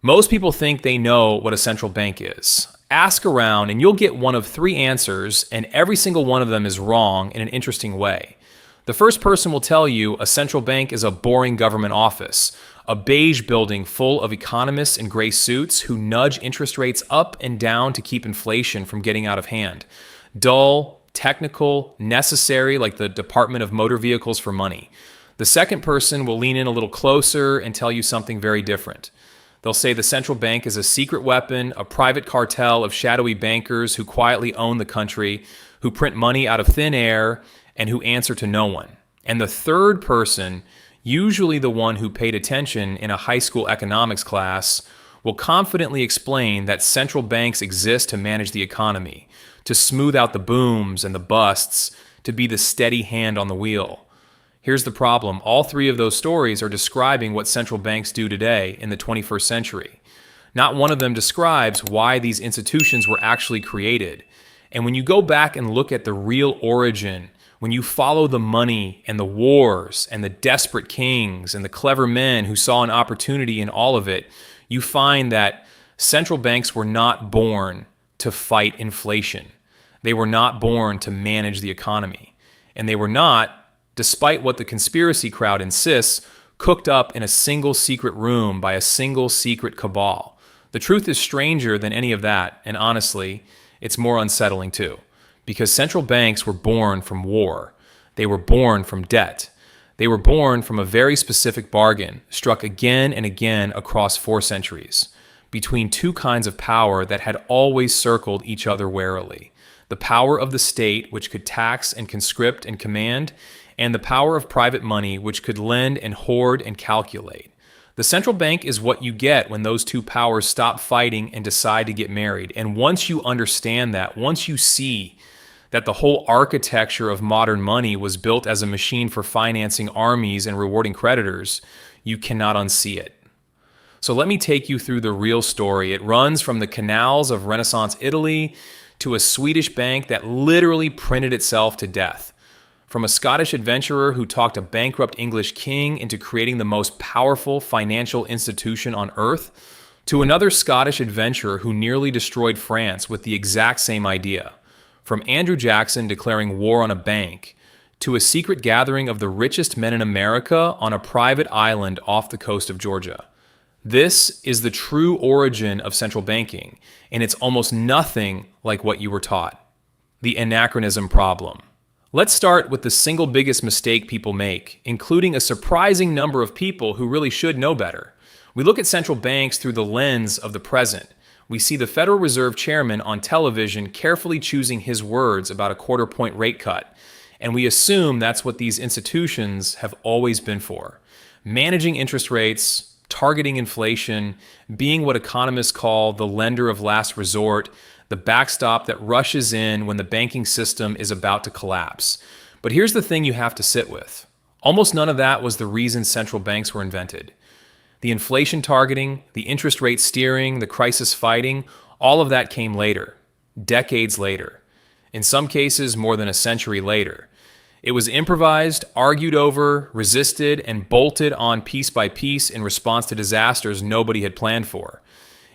Most people think they know what a central bank is. Ask around and you'll get one of three answers, and every single one of them is wrong in an interesting way. The first person will tell you a central bank is a boring government office, a beige building full of economists in gray suits who nudge interest rates up and down to keep inflation from getting out of hand. Dull, technical, necessary, like the Department of Motor Vehicles for money. The second person will lean in a little closer and tell you something very different. They'll say the central bank is a secret weapon, a private cartel of shadowy bankers who quietly own the country, who print money out of thin air, and who answer to no one. And the third person, usually the one who paid attention in a high school economics class, will confidently explain that central banks exist to manage the economy, to smooth out the booms and the busts, to be the steady hand on the wheel. Here's the problem. All three of those stories are describing what central banks do today in the 21st century. Not one of them describes why these institutions were actually created. And when you go back and look at the real origin, when you follow the money and the wars and the desperate kings and the clever men who saw an opportunity in all of it, you find that central banks were not born to fight inflation. They were not born to manage the economy. And they were not, despite what the conspiracy crowd insists, cooked up in a single secret room by a single secret cabal. The truth is stranger than any of that, and honestly, it's more unsettling too. Because central banks were born from war. They were born from debt. They were born from a very specific bargain, struck again and again across 4 centuries, between two kinds of power that had always circled each other warily. The power of the state, which could tax and conscript and command, and the power of private money, which could lend and hoard and calculate. The central bank is what you get when those two powers stop fighting and decide to get married. And once you understand that, once you see that the whole architecture of modern money was built as a machine for financing armies and rewarding creditors, you cannot unsee it. So let me take you through the real story. It runs from the canals of Renaissance Italy to a Swedish bank that literally printed itself to death. From a Scottish adventurer who talked a bankrupt English king into creating the most powerful financial institution on earth, to another Scottish adventurer who nearly destroyed France with the exact same idea. From Andrew Jackson declaring war on a bank, to a secret gathering of the richest men in America on a private island off the coast of Georgia. This is the true origin of central banking, and it's almost nothing like what you were taught. The anachronism problem. Let's start with the single biggest mistake people make, including a surprising number of people who really should know better. We look at central banks through the lens of the present. We see the Federal Reserve Chairman on television carefully choosing his words about a quarter-point rate cut, and we assume that's what these institutions have always been for. Managing interest rates, targeting inflation, being what economists call the lender of last resort, the backstop that rushes in when the banking system is about to collapse. But here's the thing you have to sit with. Almost none of that was the reason central banks were invented. The inflation targeting, the interest rate steering, the crisis fighting, all of that came later, decades later. In some cases, more than a century later. It was improvised, argued over, resisted, and bolted on piece by piece in response to disasters nobody had planned for.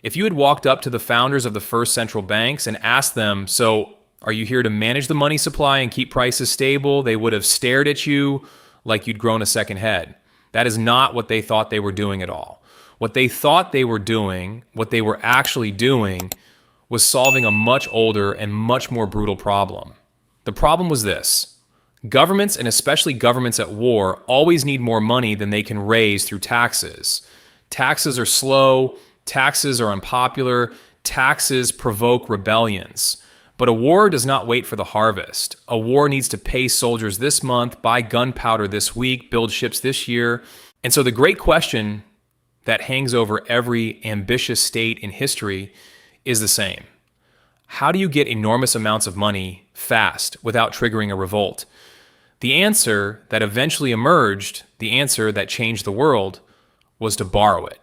If you had walked up to the founders of the first central banks and asked them, so are you here to manage the money supply and keep prices stable? They would have stared at you like you'd grown a second head. That is not what they thought they were doing at all. What they thought they were doing, what they were actually doing, was solving a much older and much more brutal problem. The problem was this. Governments, and especially governments at war, always need more money than they can raise through taxes. Taxes are slow. Taxes are unpopular. Taxes provoke rebellions. But a war does not wait for the harvest. A war needs to pay soldiers this month, buy gunpowder this week, build ships this year. And so the great question that hangs over every ambitious state in history is the same. How do you get enormous amounts of money fast without triggering a revolt? The answer that eventually emerged, the answer that changed the world, was to borrow it.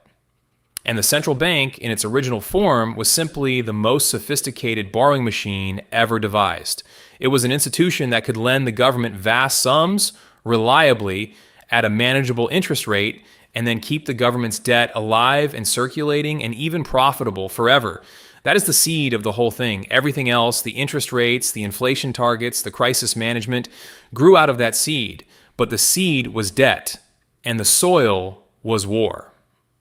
And the central bank, in its original form, was simply the most sophisticated borrowing machine ever devised. It was an institution that could lend the government vast sums reliably at a manageable interest rate and then keep the government's debt alive and circulating and even profitable forever. That is the seed of the whole thing. Everything else, the interest rates, the inflation targets, the crisis management, grew out of that seed. But the seed was debt, and the soil was war.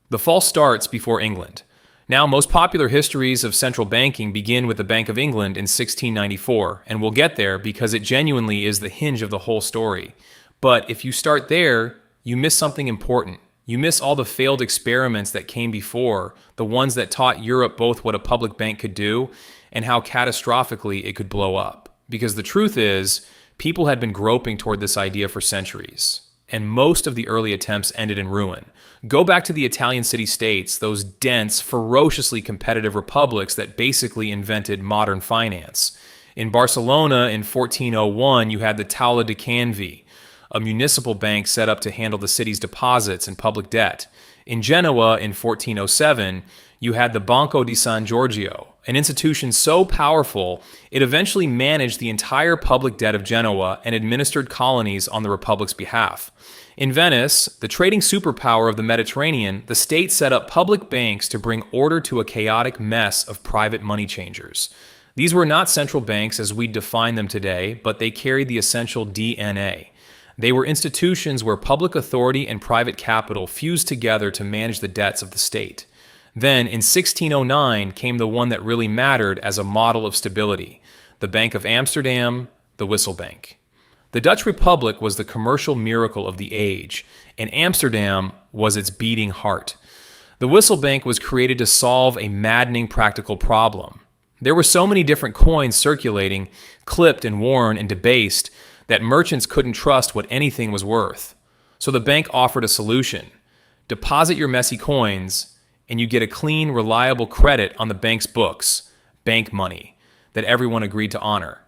The fall starts before England. Now, most popular histories of central banking begin with the Bank of England in 1694, and we'll get there because it genuinely is the hinge of the whole story. But if you start there, you miss something important. You miss all the failed experiments that came before, the ones that taught Europe both what a public bank could do and how catastrophically it could blow up. Because the truth is, people had been groping toward this idea for centuries, and most of the early attempts ended in ruin. Go back to the Italian city-states, those dense, ferociously competitive republics that basically invented modern finance. In Barcelona in 1401, you had the Taula de Canvi, a municipal bank set up to handle the city's deposits and public debt. In Genoa in 1407, you had the Banco di San Giorgio, an institution so powerful it eventually managed the entire public debt of Genoa and administered colonies on the Republic's behalf. In Venice, the trading superpower of the Mediterranean, the state set up public banks to bring order to a chaotic mess of private money changers. These were not central banks as we define them today, but they carried the essential DNA. They were institutions where public authority and private capital fused together to manage the debts of the state. Then, in 1609, came the one that really mattered as a model of stability, the Bank of Amsterdam, the Whistle Bank. The Dutch Republic was the commercial miracle of the age, and Amsterdam was its beating heart. The Whistle Bank was created to solve a maddening practical problem. There were so many different coins circulating, clipped and worn and debased, that merchants couldn't trust what anything was worth. So the bank offered a solution. Deposit your messy coins, and you get a clean, reliable credit on the bank's books, bank money, that everyone agreed to honor.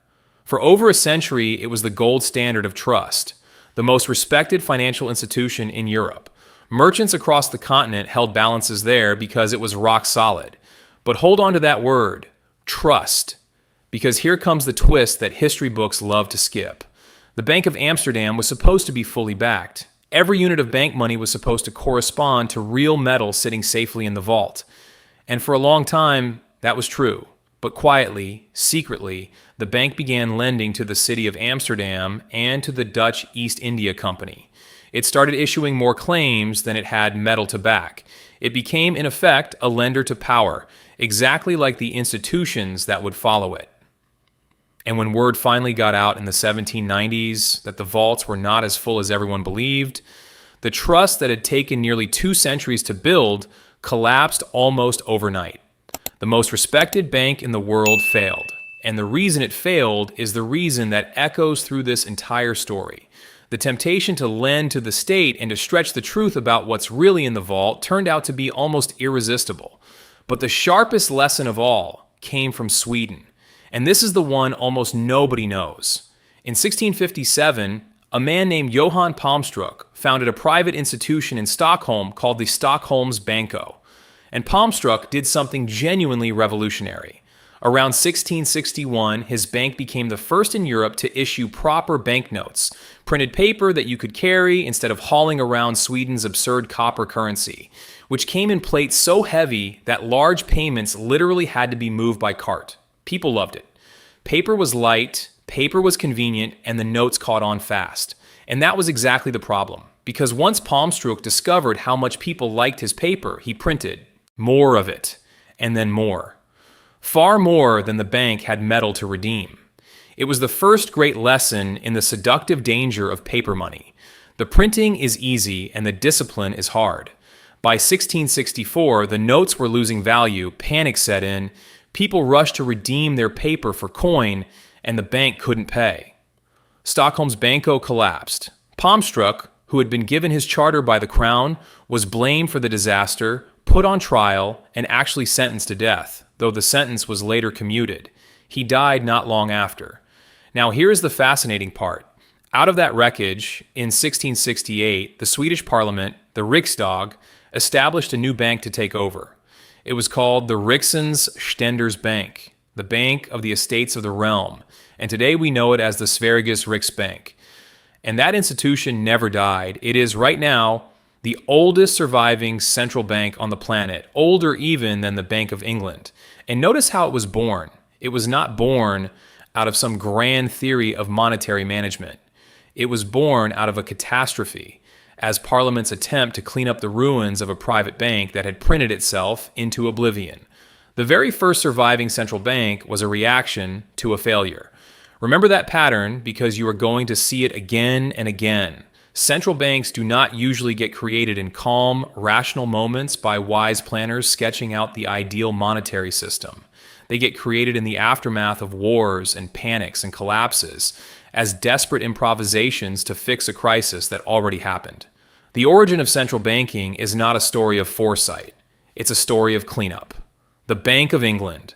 For over a century, it was the gold standard of trust, the most respected financial institution in Europe. Merchants across the continent held balances there because it was rock solid. But hold on to that word, trust, because here comes the twist that history books love to skip. The Bank of Amsterdam was supposed to be fully backed. Every unit of bank money was supposed to correspond to real metal sitting safely in the vault. And for a long time, that was true. But quietly, secretly, the bank began lending to the city of Amsterdam and to the Dutch East India Company. It started issuing more claims than it had metal to back. It became, in effect, a lender to power, exactly like the institutions that would follow it. And when word finally got out in the 1790s that the vaults were not as full as everyone believed, the trust that had taken nearly 2 centuries to build collapsed almost overnight. The most respected bank in the world failed. And the reason it failed is the reason that echoes through this entire story. The temptation to lend to the state and to stretch the truth about what's really in the vault turned out to be almost irresistible. But the sharpest lesson of all came from Sweden. And this is the one almost nobody knows. In 1657, a man named Johan Palmstruck founded a private institution in Stockholm called the Stockholms Banco. And Palmstruck did something genuinely revolutionary. Around 1661, his bank became the first in Europe to issue proper banknotes, printed paper that you could carry instead of hauling around Sweden's absurd copper currency, which came in plates so heavy that large payments literally had to be moved by cart. People loved it. Paper was light, paper was convenient, and the notes caught on fast. And that was exactly the problem. Because once Palmstruck discovered how much people liked his paper, he printed more of it, and then more. Far more than the bank had metal to redeem. It was the first great lesson in the seductive danger of paper money. The printing is easy and the discipline is hard. By 1664, the notes were losing value, panic set in, people rushed to redeem their paper for coin, and the bank couldn't pay. Stockholm's Banco collapsed. Palmstruck, who had been given his charter by the crown, was blamed for the disaster, put on trial, and actually sentenced to death, though the sentence was later commuted. He died not long after. Now here's the fascinating part. Out of that wreckage, in 1668, the Swedish parliament, the Riksdag, established a new bank to take over. It was called the Riksens Ständers Bank, the Bank of the Estates of the Realm, and today we know it as the Sveriges Riksbank. And that institution never died. It is right now the oldest surviving central bank on the planet, older even than the Bank of England. And notice how it was born. It was not born out of some grand theory of monetary management. It was born out of a catastrophe, as Parliament's attempt to clean up the ruins of a private bank that had printed itself into oblivion. The very first surviving central bank was a reaction to a failure. Remember that pattern because you are going to see it again and again. Central banks do not usually get created in calm, rational moments by wise planners sketching out the ideal monetary system. They get created in the aftermath of wars and panics and collapses as desperate improvisations to fix a crisis that already happened. The origin of central banking is not a story of foresight. It's a story of cleanup. The Bank of England,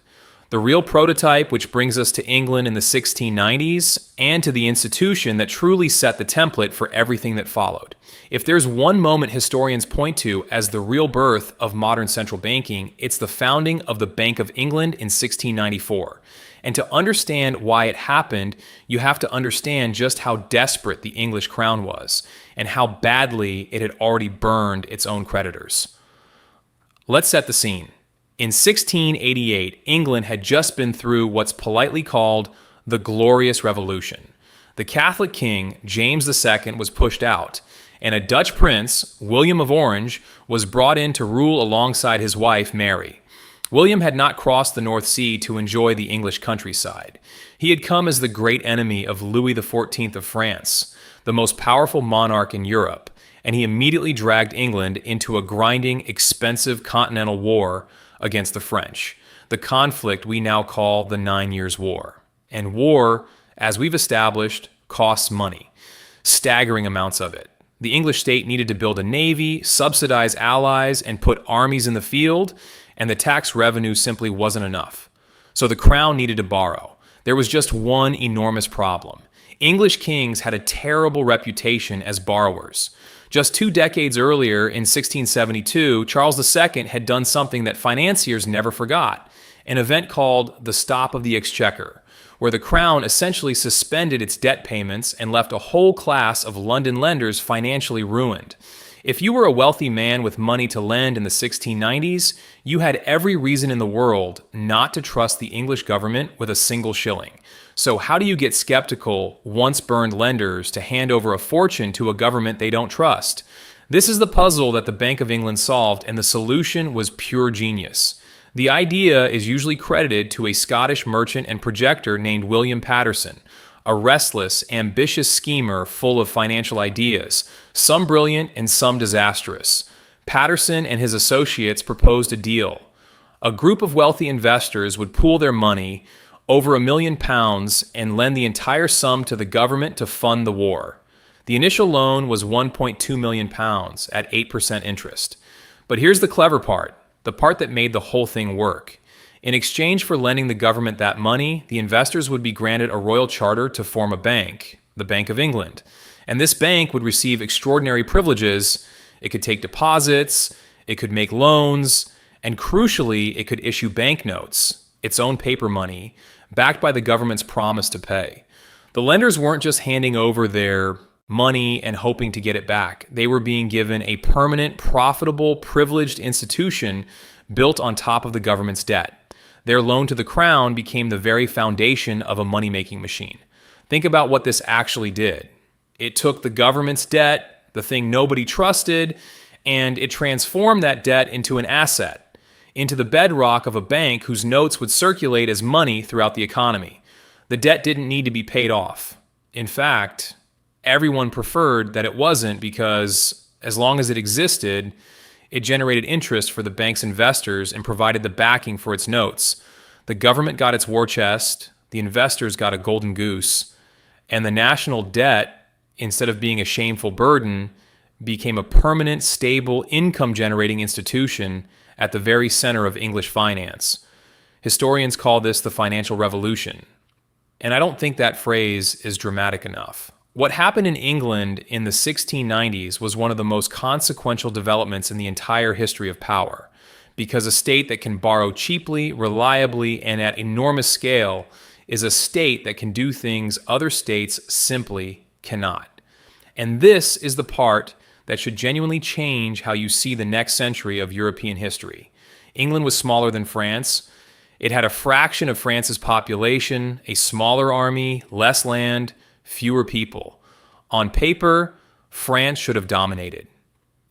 the real prototype which brings us to England in the 1690s and to the institution that truly set the template for everything that followed. If there's one moment historians point to as the real birth of modern central banking, it's the founding of the Bank of England in 1694. And to understand why it happened, you have to understand just how desperate the English crown was and how badly it had already burned its own creditors. Let's set the scene. In 1688, England had just been through what's politely called the Glorious Revolution. The Catholic king, James II, was pushed out, and a Dutch prince, William of Orange, was brought in to rule alongside his wife, Mary. William had not crossed the North Sea to enjoy the English countryside. He had come as the great enemy of Louis XIV of France, the most powerful monarch in Europe, and he immediately dragged England into a grinding, expensive continental war against the French, the conflict we now call the 9 Years' War. And war, as we've established, costs money, staggering amounts of it. The English state needed to build a navy, subsidize allies, and put armies in the field, and the tax revenue simply wasn't enough. So the crown needed to borrow. There was just one enormous problem. English kings had a terrible reputation as borrowers. Just 2 decades earlier, in 1672, Charles II had done something that financiers never forgot, an event called the Stop of the Exchequer, where the crown essentially suspended its debt payments and left a whole class of London lenders financially ruined. If you were a wealthy man with money to lend in the 1690s, you had every reason in the world not to trust the English government with a single shilling. So how do you get skeptical, once-burned lenders to hand over a fortune to a government they don't trust? This is the puzzle that the Bank of England solved, and the solution was pure genius. The idea is usually credited to a Scottish merchant and projector named William Paterson, a restless, ambitious schemer full of financial ideas, some brilliant and some disastrous. Paterson and his associates proposed a deal. A group of wealthy investors would pool their money, over £1 million, and lend the entire sum to the government to fund the war. The initial loan was £1.2 million at 8% interest. But here's the clever part, the part that made the whole thing work. In exchange for lending the government that money, the investors would be granted a royal charter to form a bank, the Bank of England. And this bank would receive extraordinary privileges. It could take deposits, it could make loans, and crucially, it could issue banknotes, its own paper money, backed by the government's promise to pay. The lenders weren't just handing over their money and hoping to get it back. They were being given a permanent, profitable, privileged institution built on top of the government's debt. Their loan to the crown became the very foundation of a money-making machine. Think about what this actually did. It took the government's debt, the thing nobody trusted, and it transformed that debt into an asset, into the bedrock of a bank whose notes would circulate as money throughout the economy. The debt didn't need to be paid off. In fact, everyone preferred that it wasn't because, as long as it existed, it generated interest for the bank's investors and provided the backing for its notes. The government got its war chest, the investors got a golden goose, and the national debt, instead of being a shameful burden, became a permanent, stable, income-generating institution at the very center of English finance. Historians call this the financial revolution. And I don't think that phrase is dramatic enough. What happened in England in the 1690s was one of the most consequential developments in the entire history of power, because a state that can borrow cheaply, reliably, and at enormous scale is a state that can do things other states simply cannot. And this is the part that should genuinely change how you see the next century of European history. England was smaller than France. It had a fraction of France's population, a smaller army, less land, fewer people. On paper, France should have dominated.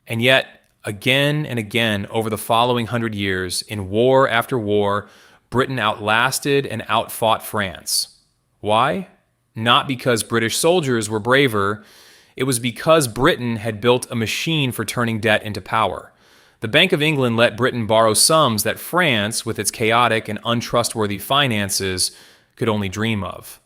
And yet, again and again over the following 100 years, in war after war, Britain outlasted and outfought France. Why? Not because British soldiers were braver. It was because Britain had built a machine for turning debt into power. The Bank of England let Britain borrow sums that France, with its chaotic and untrustworthy finances, could only dream of.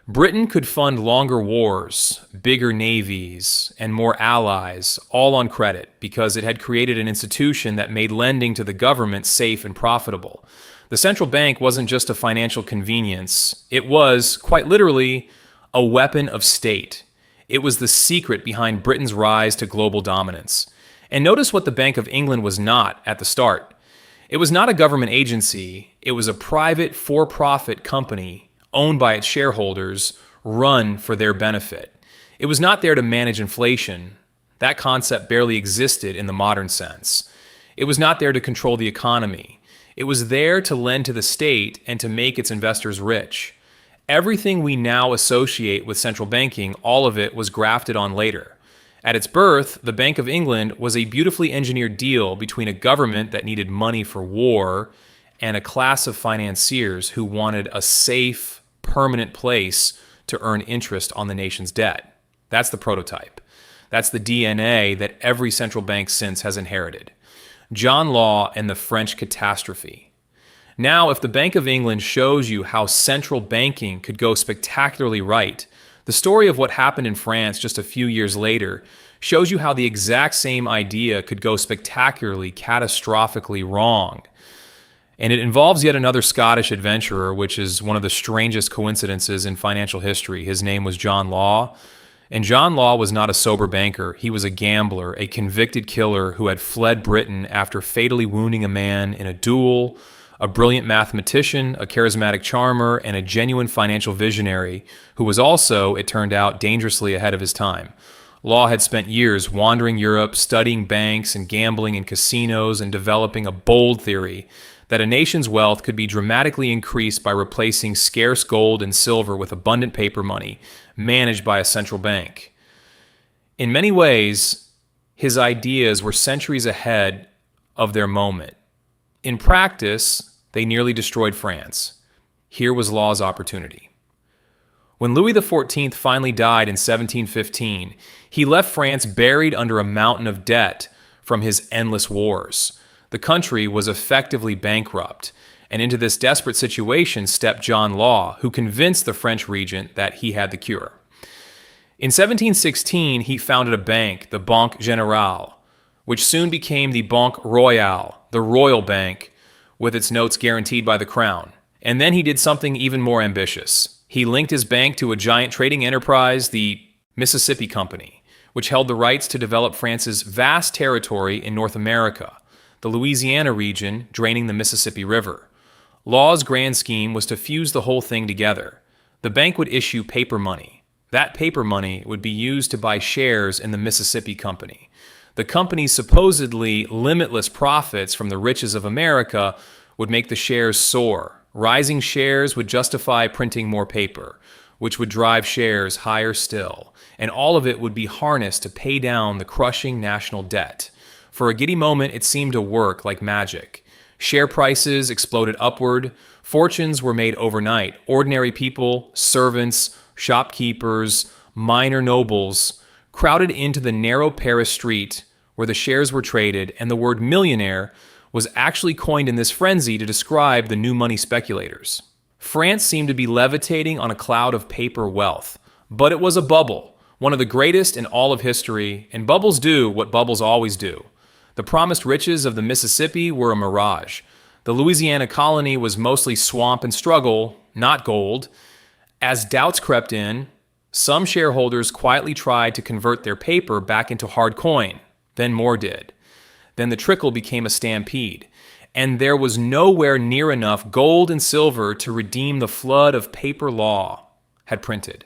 Britain could fund longer wars, bigger navies, and more allies, all on credit, because it had created an institution that made lending to the government safe and profitable. The central bank wasn't just a financial convenience. It was, quite literally, a weapon of state. It was the secret behind Britain's rise to global dominance. And notice what the Bank of England was not at the start. It was not a government agency. It was a private, for-profit company owned by its shareholders, run for their benefit. It was not there to manage inflation. That concept barely existed in the modern sense. It was not there to control the economy. It was there to lend to the state and to make its investors rich. Everything we now associate with central banking, all of it was grafted on later. At its birth, the Bank of England was a beautifully engineered deal between a government that needed money for war and a class of financiers who wanted a safe, permanent place to earn interest on the nation's debt. That's the prototype. That's the DNA that every central bank since has inherited. John Law and the French catastrophe. Now, if the Bank of England shows you how central banking could go spectacularly right, the story of what happened in France just a few years later shows you how the exact same idea could go spectacularly, catastrophically wrong. And it involves yet another Scottish adventurer, which is one of the strangest coincidences in financial history. His name was John Law. And John Law was not a sober banker. He was a gambler, a convicted killer who had fled Britain after fatally wounding a man in a duel, a brilliant mathematician, a charismatic charmer, and a genuine financial visionary who was also, it turned out, dangerously ahead of his time. Law had spent years wandering Europe, studying banks and gambling in casinos, and developing a bold theory that a nation's wealth could be dramatically increased by replacing scarce gold and silver with abundant paper money managed by a central bank. In many ways, his ideas were centuries ahead of their moment. In practice, they nearly destroyed France. Here was Law's opportunity. When Louis XIV finally died in 1715, he left France buried under a mountain of debt from his endless wars. The country was effectively bankrupt, and into this desperate situation stepped John Law, who convinced the French regent that he had the cure. In 1716, he founded a bank, the Banque Générale, which soon became the Banque Royale, the Royal Bank, with its notes guaranteed by the crown. And then he did something even more ambitious. He linked his bank to a giant trading enterprise, the Mississippi Company, which held the rights to develop France's vast territory in North America, the Louisiana region draining the Mississippi River. Law's grand scheme was to fuse the whole thing together. The bank would issue paper money. That paper money would be used to buy shares in the Mississippi Company. The company's supposedly limitless profits from the riches of America would make the shares soar. Rising shares would justify printing more paper, which would drive shares higher still, and all of it would be harnessed to pay down the crushing national debt. For a giddy moment, it seemed to work like magic. Share prices exploded upward. Fortunes were made overnight. Ordinary people, servants, shopkeepers, minor nobles crowded into the narrow Paris street where the shares were traded, and the word millionaire was actually coined in this frenzy to describe the new money speculators. France seemed to be levitating on a cloud of paper wealth, but it was a bubble, one of the greatest in all of history, and bubbles do what bubbles always do. The promised riches of the Mississippi were a mirage. The Louisiana colony was mostly swamp and struggle, not gold. As doubts crept in, some shareholders quietly tried to convert their paper back into hard coin. Then more did. Then the trickle became a stampede, and there was nowhere near enough gold and silver to redeem the flood of paper Law had printed.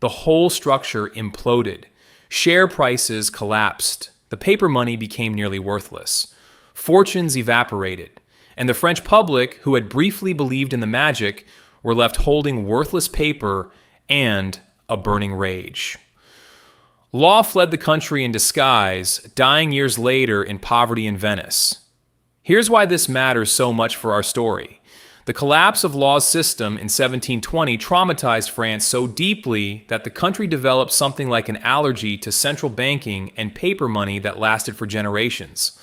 The whole structure imploded. Share prices collapsed. The paper money became nearly worthless. Fortunes evaporated. And the French public, who had briefly believed in the magic, were left holding worthless paper and a burning rage. Law fled the country in disguise, dying years later in poverty in Venice. Here's why this matters so much for our story. The collapse of Law's system in 1720 traumatized France so deeply that the country developed something like an allergy to central banking and paper money that lasted for generations.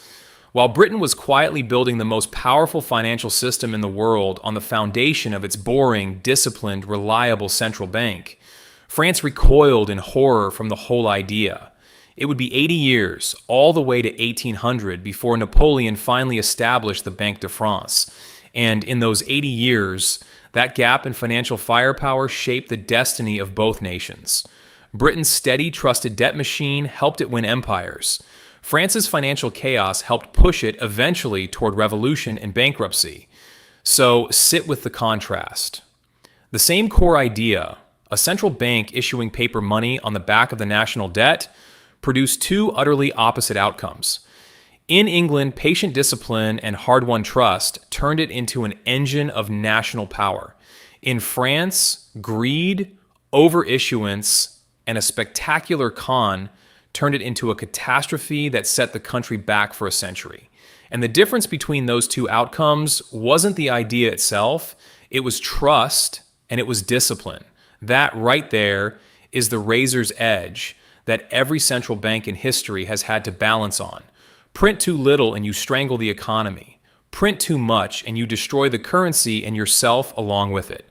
While Britain was quietly building the most powerful financial system in the world on the foundation of its boring, disciplined, reliable central bank, France recoiled in horror from the whole idea. It would be 80 years, all the way to 1800, before Napoleon finally established the Banque de France. And in those 80 years, that gap in financial firepower shaped the destiny of both nations. Britain's steady, trusted debt machine helped it win empires. France's financial chaos helped push it eventually toward revolution and bankruptcy. So sit with the contrast. The same core idea, a central bank issuing paper money on the back of the national debt, produced two utterly opposite outcomes. In England, patient discipline and hard-won trust turned it into an engine of national power. In France, greed, overissuance, and a spectacular con turned it into a catastrophe that set the country back for a century. And the difference between those two outcomes wasn't the idea itself, it was trust and it was discipline. That right there is the razor's edge that every central bank in history has had to balance on. Print too little and you strangle the economy. Print too much and you destroy the currency and yourself along with it.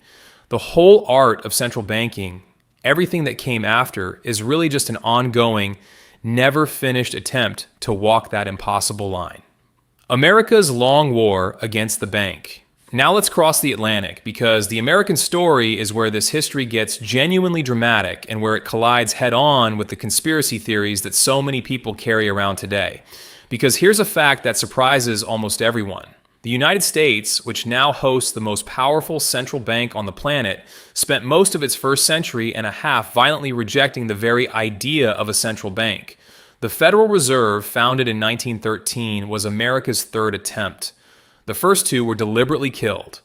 The whole art of central banking, everything that came after, is really just an ongoing, never-finished attempt to walk that impossible line. America's long war against the bank. Now let's cross the Atlantic, because the American story is where this history gets genuinely dramatic and where it collides head-on with the conspiracy theories that so many people carry around today. Because here's a fact that surprises almost everyone. The United States, which now hosts the most powerful central bank on the planet, spent most of its first century and a half violently rejecting the very idea of a central bank. The Federal Reserve, founded in 1913, was America's third attempt. The first two were deliberately killed.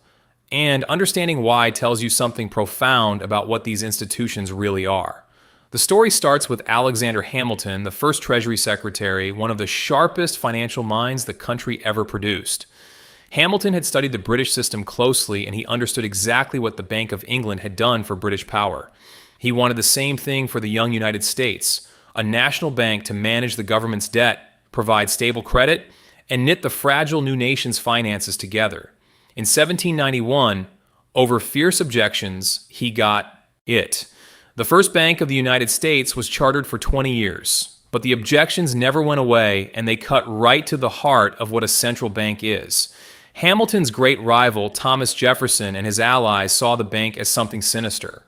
And understanding why tells you something profound about what these institutions really are. The story starts with Alexander Hamilton, the first Treasury Secretary, one of the sharpest financial minds the country ever produced. Hamilton had studied the British system closely, and he understood exactly what the Bank of England had done for British power. He wanted the same thing for the young United States, a national bank to manage the government's debt, provide stable credit, and knit the fragile new nation's finances together. In 1791, over fierce objections, he got it. The first Bank of the United States was chartered for 20 years, but the objections never went away, and they cut right to the heart of what a central bank is. Hamilton's great rival, Thomas Jefferson, and his allies saw the bank as something sinister.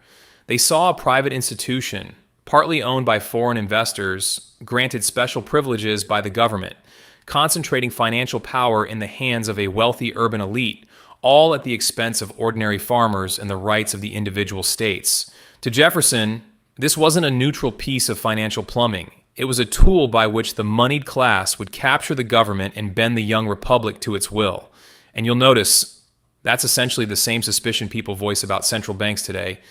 They saw a private institution, partly owned by foreign investors, granted special privileges by the government, concentrating financial power in the hands of a wealthy urban elite, all at the expense of ordinary farmers and the rights of the individual states. To Jefferson, this wasn't a neutral piece of financial plumbing. It was a tool by which the moneyed class would capture the government and bend the young republic to its will. And you'll notice that's essentially the same suspicion people voice about central banks today.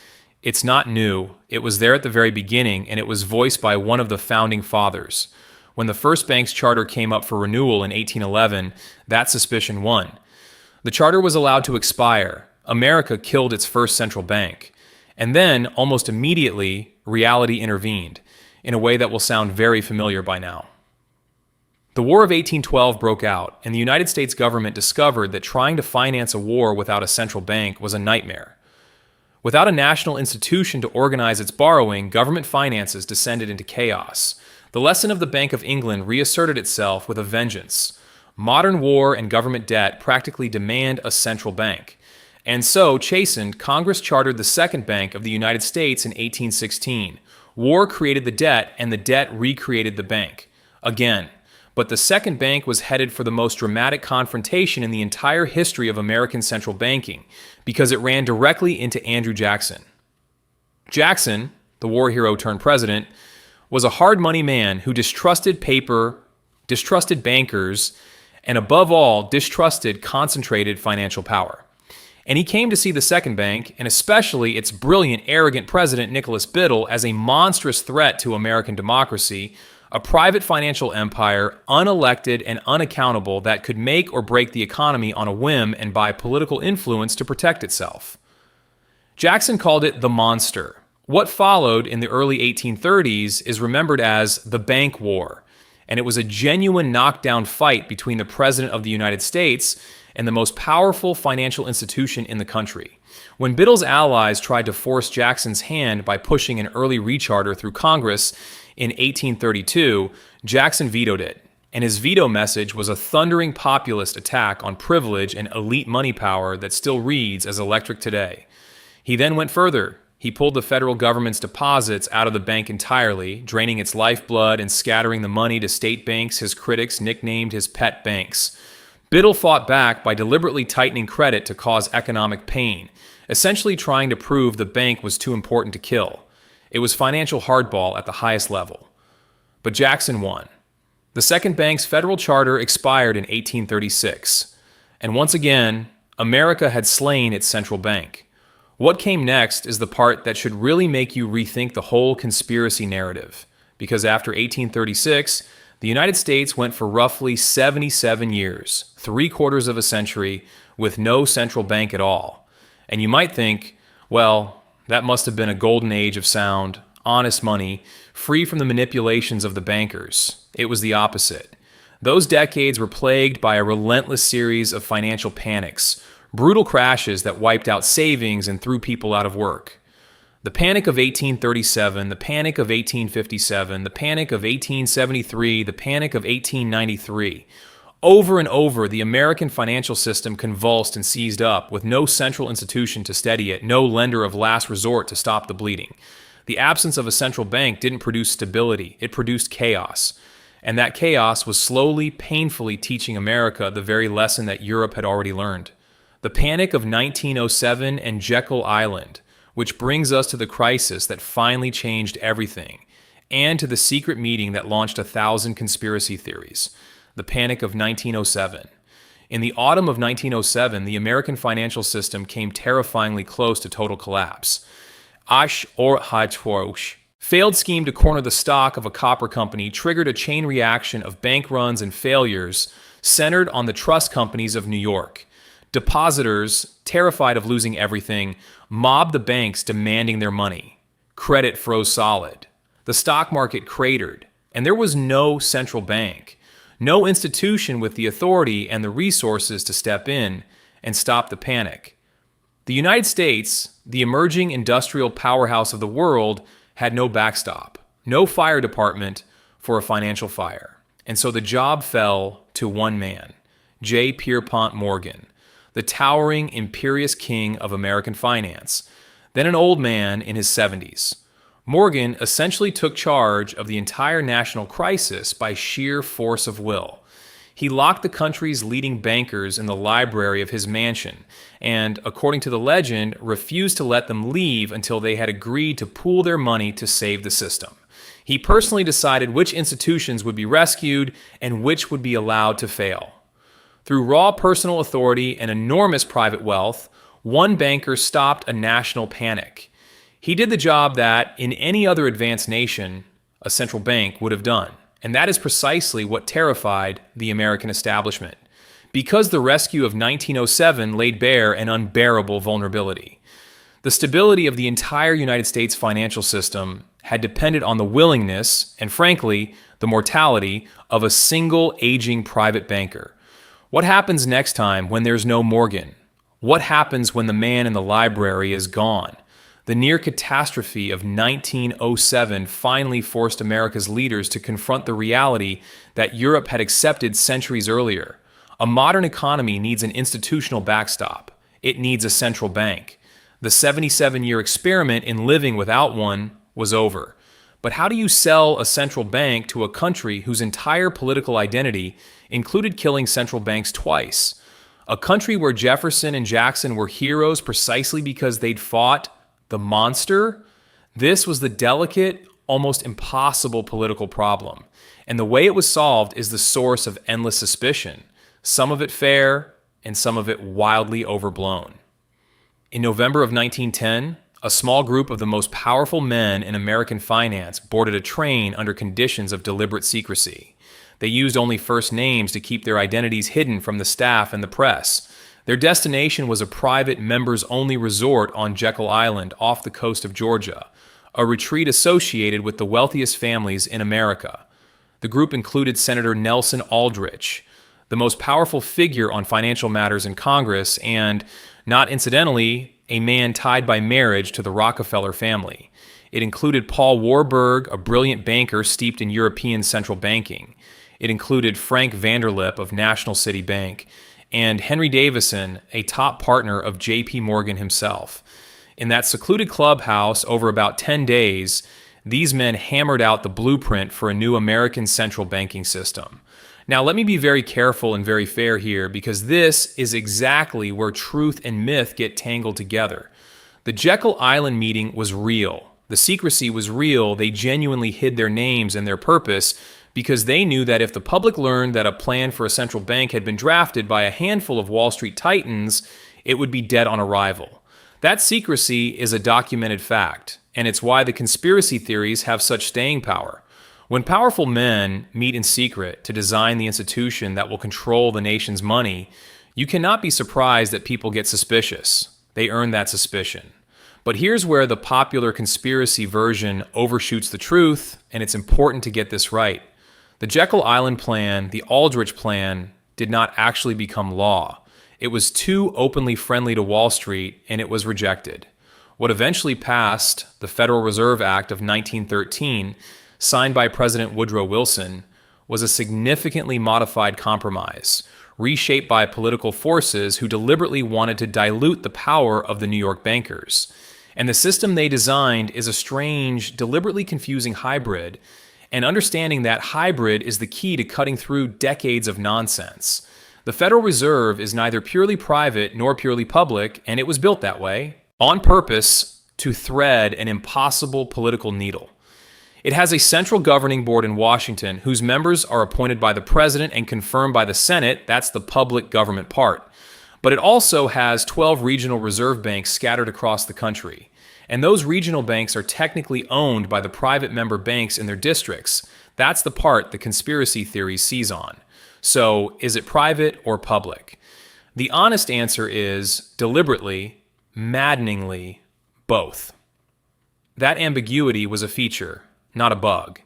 It's not new. It was there at the very beginning, and it was voiced by one of the founding fathers. When the first bank's charter came up for renewal in 1811, that suspicion won. The charter was allowed to expire. America killed its first central bank. And then, almost immediately, reality intervened, in a way that will sound very familiar by now. The War of 1812 broke out, and the United States government discovered that trying to finance a war without a central bank was a nightmare. Without a national institution to organize its borrowing, government finances descended into chaos. The lesson of the Bank of England reasserted itself with a vengeance. Modern war and government debt practically demand a central bank. And so, chastened, Congress chartered the Second Bank of the United States in 1816. War created the debt, and the debt recreated the bank. Again. But the Second Bank was headed for the most dramatic confrontation in the entire history of American central banking, because it ran directly into Andrew Jackson. Jackson, the war hero turned president, was a hard money man who distrusted paper, distrusted bankers, and above all, distrusted concentrated financial power. And he came to see the second bank, and especially its brilliant, arrogant president, Nicholas Biddle, as a monstrous threat to American democracy, a private financial empire, unelected and unaccountable, that could make or break the economy on a whim and by political influence to protect itself. Jackson called it the monster. What followed in the early 1830s is remembered as the Bank War, and it was a genuine knockdown fight between the President of the United States and the most powerful financial institution in the country. When Biddle's allies tried to force Jackson's hand by pushing an early recharter through Congress in 1832, Jackson vetoed it, and his veto message was a thundering populist attack on privilege and elite money power that still reads as electric today. He then went further. He pulled the federal government's deposits out of the bank entirely, draining its lifeblood and scattering the money to state banks his critics nicknamed his pet banks. Biddle fought back by deliberately tightening credit to cause economic pain, essentially trying to prove the bank was too important to kill. It was financial hardball at the highest level. But Jackson won. The second bank's federal charter expired in 1836, and once again, America had slain its central bank. What came next is the part that should really make you rethink the whole conspiracy narrative, because after 1836, the United States went for roughly 77 years, 3/4 of a century, with no central bank at all. And you might think, well, that must have been a golden age of sound, honest money, free from the manipulations of the bankers. It was the opposite. Those decades were plagued by a relentless series of financial panics, brutal crashes that wiped out savings and threw people out of work. The Panic of 1837, the Panic of 1857, the Panic of 1873, the Panic of 1893. Over and over, the American financial system convulsed and seized up, with no central institution to steady it, no lender of last resort to stop the bleeding. The absence of a central bank didn't produce stability, it produced chaos. And that chaos was slowly, painfully teaching America the very lesson that Europe had already learned. The Panic of 1907 and Jekyll Island, which brings us to the crisis that finally changed everything, and to the secret meeting that launched 1,000 conspiracy theories. The Panic of 1907. In the autumn of 1907, the American financial system came terrifyingly close to total collapse. Failed scheme to corner the stock of a copper company triggered a chain reaction of bank runs and failures centered on the trust companies of New York. Depositors, terrified of losing everything, mobbed the banks demanding their money. Credit froze solid. The stock market cratered, and there was no central bank, no institution with the authority and the resources to step in and stop the panic. The United States, the emerging industrial powerhouse of the world, had no backstop, no fire department for a financial fire. And so the job fell to one man, J. Pierpont Morgan, the towering, imperious king of American finance, then an old man in his 70s. Morgan essentially took charge of the entire national crisis by sheer force of will. He locked the country's leading bankers in the library of his mansion and, according to the legend, refused to let them leave until they had agreed to pool their money to save the system. He personally decided which institutions would be rescued and which would be allowed to fail. Through raw personal authority and enormous private wealth, one banker stopped a national panic. He did the job that, in any other advanced nation, a central bank would have done. And that is precisely what terrified the American establishment, because the rescue of 1907 laid bare an unbearable vulnerability. The stability of the entire United States financial system had depended on the willingness, and frankly, the mortality, of a single aging private banker. What happens next time when there's no Morgan? What happens when the man in the library is gone? The near catastrophe of 1907 finally forced America's leaders to confront the reality that Europe had accepted centuries earlier. A modern economy needs an institutional backstop. It needs a central bank. The 77-year experiment in living without one was over. But how do you sell a central bank to a country whose entire political identity included killing central banks twice? A country where Jefferson and Jackson were heroes precisely because they'd fought the monster? This was the delicate, almost impossible political problem. And the way it was solved is the source of endless suspicion, some of it fair and some of it wildly overblown. In November of 1910, a small group of the most powerful men in American finance boarded a train under conditions of deliberate secrecy. They used only first names to keep their identities hidden from the staff and the press. Their destination was a private members-only resort on Jekyll Island off the coast of Georgia, a retreat associated with the wealthiest families in America. The group included Senator Nelson Aldrich, the most powerful figure on financial matters in Congress, and, not incidentally, a man tied by marriage to the Rockefeller family. It included Paul Warburg, a brilliant banker steeped in European central banking. It included Frank Vanderlip of National City Bank, and Henry Davison, a top partner of J.P. Morgan himself. In that secluded clubhouse over about 10 days, these men hammered out the blueprint for a new American central banking system. Now, let me be very careful and very fair here, because this is exactly where truth and myth get tangled together. The Jekyll Island meeting was real. The secrecy was real. They genuinely hid their names and their purpose because they knew that if the public learned that a plan for a central bank had been drafted by a handful of Wall Street titans, it would be dead on arrival. That secrecy is a documented fact, and it's why the conspiracy theories have such staying power. When powerful men meet in secret to design the institution that will control the nation's money, you cannot be surprised that people get suspicious. They earn that suspicion. But here's where the popular conspiracy version overshoots the truth, and it's important to get this right. The Jekyll Island plan, the Aldrich plan, did not actually become law. It was too openly friendly to Wall Street, and it was rejected. What eventually passed, the Federal Reserve Act of 1913, signed by President Woodrow Wilson, was a significantly modified compromise, reshaped by political forces who deliberately wanted to dilute the power of the New York bankers. And the system they designed is a strange, deliberately confusing hybrid, and understanding that hybrid is the key to cutting through decades of nonsense. The Federal Reserve is neither purely private nor purely public, and it was built that way, on purpose, to thread an impossible political needle. It has a central governing board in Washington whose members are appointed by the president and confirmed by the Senate. That's the public government part. But it also has 12 regional reserve banks scattered across the country. And those regional banks are technically owned by the private member banks in their districts. That's the part the conspiracy theory sees on. So, is it private or public? The honest answer is, deliberately, maddeningly, both. That ambiguity was a feature, not a bug.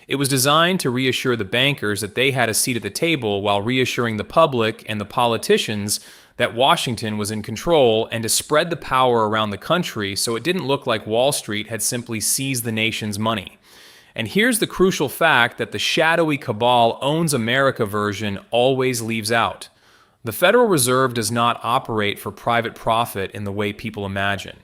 It was designed to reassure the bankers that they had a seat at the table while reassuring the public and the politicians that Washington was in control, and to spread the power around the country so it didn't look like Wall Street had simply seized the nation's money. And here's the crucial fact that the shadowy cabal owns America version always leaves out. The Federal Reserve does not operate for private profit in the way people imagine.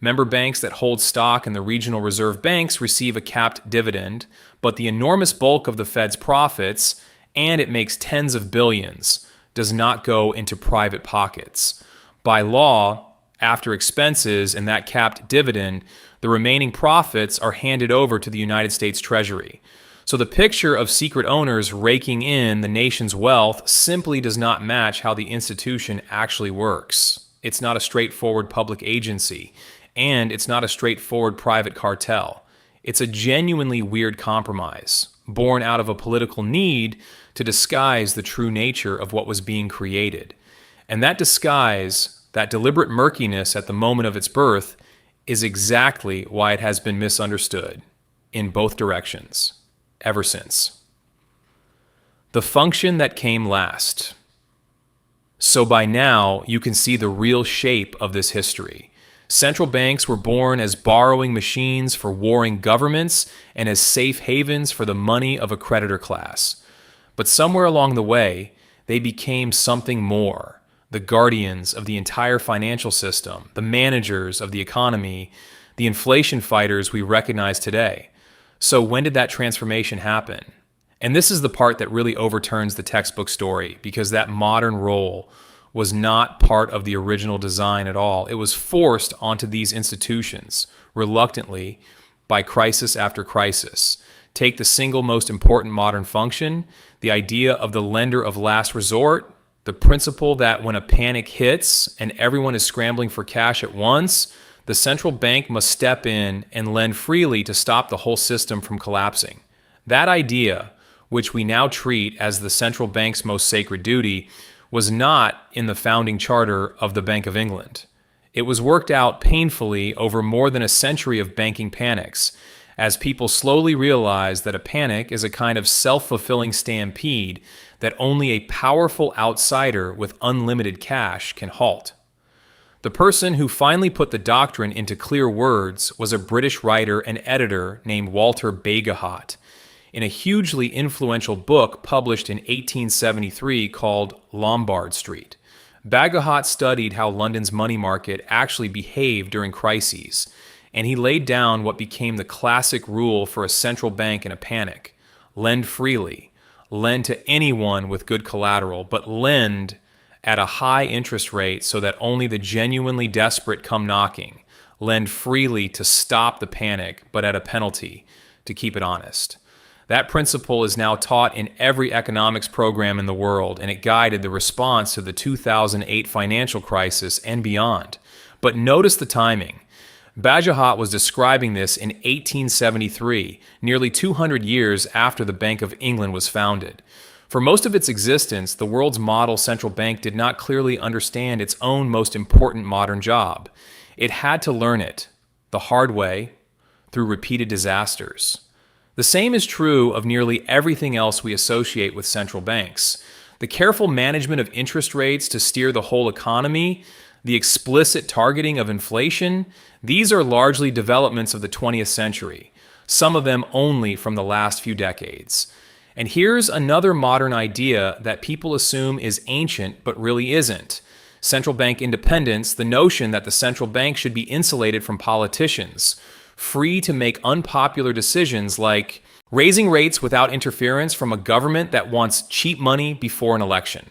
Member banks that hold stock in the regional reserve banks receive a capped dividend, but the enormous bulk of the Fed's profits, and it makes tens of billions, does not go into private pockets. By law, after expenses and that capped dividend, the remaining profits are handed over to the United States Treasury. So the picture of secret owners raking in the nation's wealth simply does not match how the institution actually works. It's not a straightforward public agency, and it's not a straightforward private cartel. It's a genuinely weird compromise, born out of a political need to disguise the true nature of what was being created. And that disguise, that deliberate murkiness at the moment of its birth, is exactly why it has been misunderstood in both directions ever since. The function that came last. So by now, you can see the real shape of this history. Central banks were born as borrowing machines for warring governments and as safe havens for the money of a creditor class. But somewhere along the way, they became something more, the guardians of the entire financial system, the managers of the economy, the inflation fighters we recognize today. So when did that transformation happen? And this is the part that really overturns the textbook story, because that modern role was not part of the original design at all. It was forced onto these institutions, reluctantly, by crisis after crisis. Take the single most important modern function, the idea of the lender of last resort, the principle that when a panic hits and everyone is scrambling for cash at once, the central bank must step in and lend freely to stop the whole system from collapsing. That idea, which we now treat as the central bank's most sacred duty, was not in the founding charter of the Bank of England. It was worked out painfully over more than a century of banking panics, as people slowly realized that a panic is a kind of self-fulfilling stampede that only a powerful outsider with unlimited cash can halt. The person who finally put the doctrine into clear words was a British writer and editor named Walter Bagehot, in a hugely influential book published in 1873 called Lombard Street. Bagehot studied how London's money market actually behaved during crises, and he laid down what became the classic rule for a central bank in a panic: lend freely, lend to anyone with good collateral, but lend at a high interest rate so that only the genuinely desperate come knocking. Lend freely to stop the panic, but at a penalty to keep it honest. That principle is now taught in every economics program in the world, and it guided the response to the 2008 financial crisis and beyond. But notice the timing. Bagehot was describing this in 1873, nearly 200 years after the Bank of England was founded. For most of its existence, the world's model central bank did not clearly understand its own most important modern job. It had to learn it, the hard way, through repeated disasters. The same is true of nearly everything else we associate with central banks. The careful management of interest rates to steer the whole economy, the explicit targeting of inflation, these are largely developments of the 20th century, some of them only from the last few decades. And here's another modern idea that people assume is ancient but really isn't. Central bank independence, the notion that the central bank should be insulated from politicians, free to make unpopular decisions like raising rates without interference from a government that wants cheap money before an election.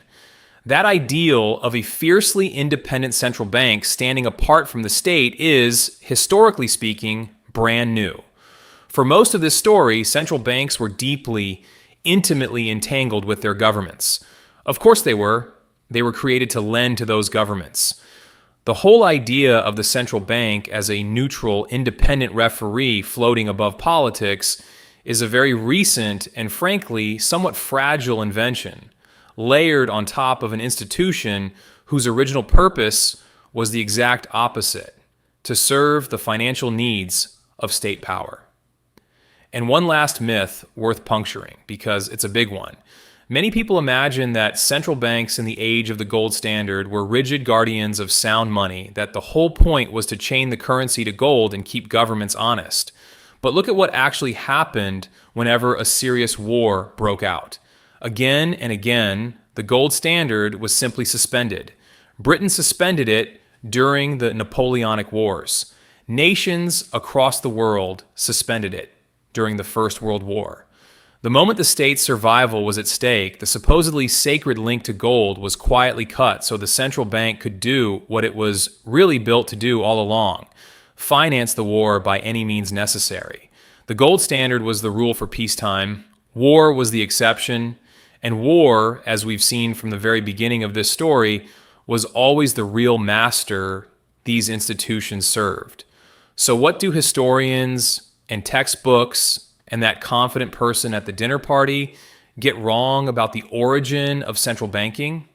That ideal of a fiercely independent central bank standing apart from the state is, historically speaking, brand new. For most of this story, central banks were deeply, intimately entangled with their governments. Of course they were. They were created to lend to those governments. The whole idea of the central bank as a neutral, independent referee floating above politics is a very recent and frankly somewhat fragile invention, layered on top of an institution whose original purpose was the exact opposite: to serve the financial needs of state power. And one last myth worth puncturing, because it's a big one. Many people imagine that central banks in the age of the gold standard were rigid guardians of sound money, that the whole point was to chain the currency to gold and keep governments honest. But look at what actually happened whenever a serious war broke out. Again and again, the gold standard was simply suspended. Britain suspended it during the Napoleonic Wars. Nations across the world suspended it during the First World War. The moment the state's survival was at stake, the supposedly sacred link to gold was quietly cut so the central bank could do what it was really built to do all along: finance the war by any means necessary. The gold standard was the rule for peacetime, war was the exception, and war, as we've seen from the very beginning of this story, was always the real master these institutions served. So what do historians and textbooks and that confident person at the dinner party get wrong about the origin of central banking?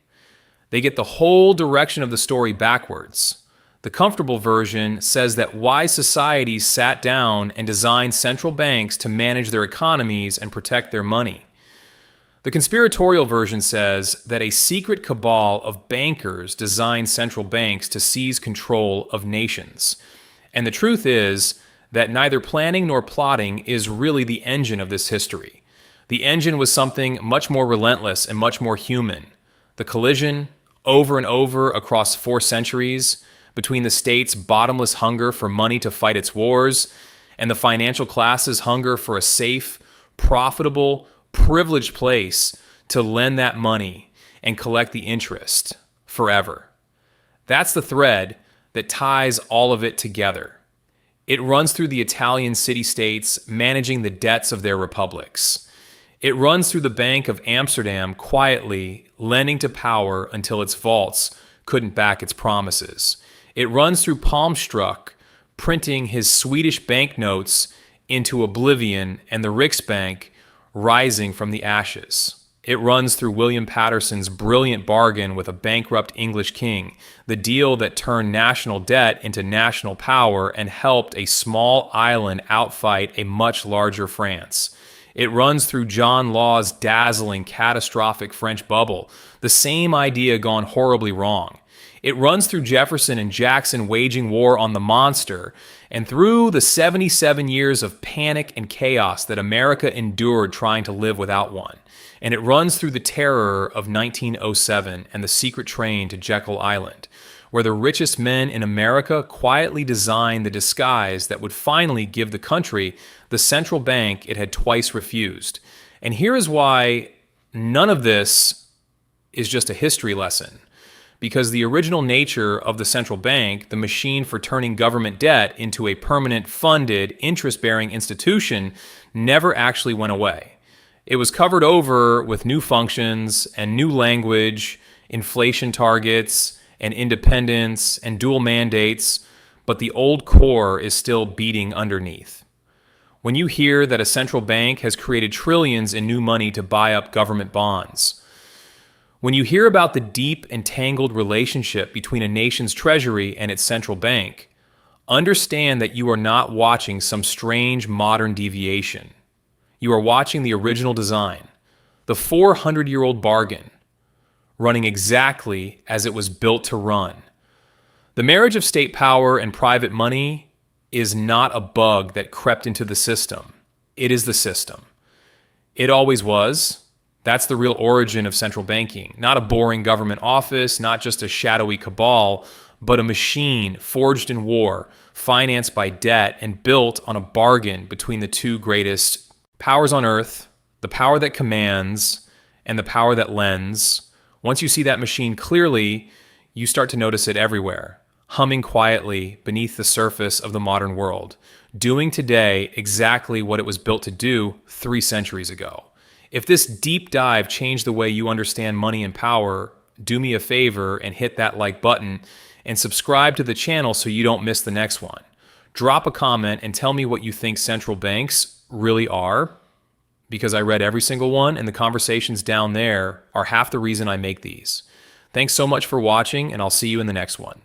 They get the whole direction of the story backwards. The comfortable version says that wise societies sat down and designed central banks to manage their economies and protect their money. The conspiratorial version says that a secret cabal of bankers designed central banks to seize control of nations. And the truth is that neither planning nor plotting is really the engine of this history. The engine was something much more relentless and much more human. The collision, over and over across 4 centuries, between the state's bottomless hunger for money to fight its wars and the financial class's hunger for a safe, profitable, privileged place to lend that money and collect the interest forever. That's the thread that ties all of it together. It runs through the Italian city-states, managing the debts of their republics. It runs through the Bank of Amsterdam quietly, lending to power until its vaults couldn't back its promises. It runs through Palmstruck, printing his Swedish banknotes into oblivion, and the Riksbank rising from the ashes. It runs through William Patterson's brilliant bargain with a bankrupt English king, the deal that turned national debt into national power and helped a small island outfight a much larger France. It runs through John Law's dazzling catastrophic French bubble, the same idea gone horribly wrong. It runs through Jefferson and Jackson waging war on the monster, and through the 77 years of panic and chaos that America endured trying to live without one. And it runs through the terror of 1907 and the secret train to Jekyll Island, where the richest men in America quietly designed the disguise that would finally give the country the central bank it had twice refused. And here is why none of this is just a history lesson. Because the original nature of the central bank, the machine for turning government debt into a permanent funded, interest-bearing institution, never actually went away. It was covered over with new functions and new language, inflation targets, and independence, and dual mandates, but the old core is still beating underneath. When you hear that a central bank has created trillions in new money to buy up government bonds, when you hear about the deep and tangled relationship between a nation's treasury and its central bank, understand that you are not watching some strange modern deviation. You are watching the original design, the 400-year-old bargain, running exactly as it was built to run. The marriage of state power and private money is not a bug that crept into the system. It is the system. It always was. That's the real origin of central banking. Not a boring government office, not just a shadowy cabal, but a machine forged in war, financed by debt, and built on a bargain between the two greatest powers on earth, the power that commands and the power that lends. Once you see that machine clearly, you start to notice it everywhere, humming quietly beneath the surface of the modern world, doing today exactly what it was built to do 3 centuries ago. If this deep dive changed the way you understand money and power, do me a favor and hit that like button and subscribe to the channel so you don't miss the next one. Drop a comment and tell me what you think central banks really are, because I read every single one and the conversations down there are half the reason I make these. Thanks so much for watching, and I'll see you in the next one.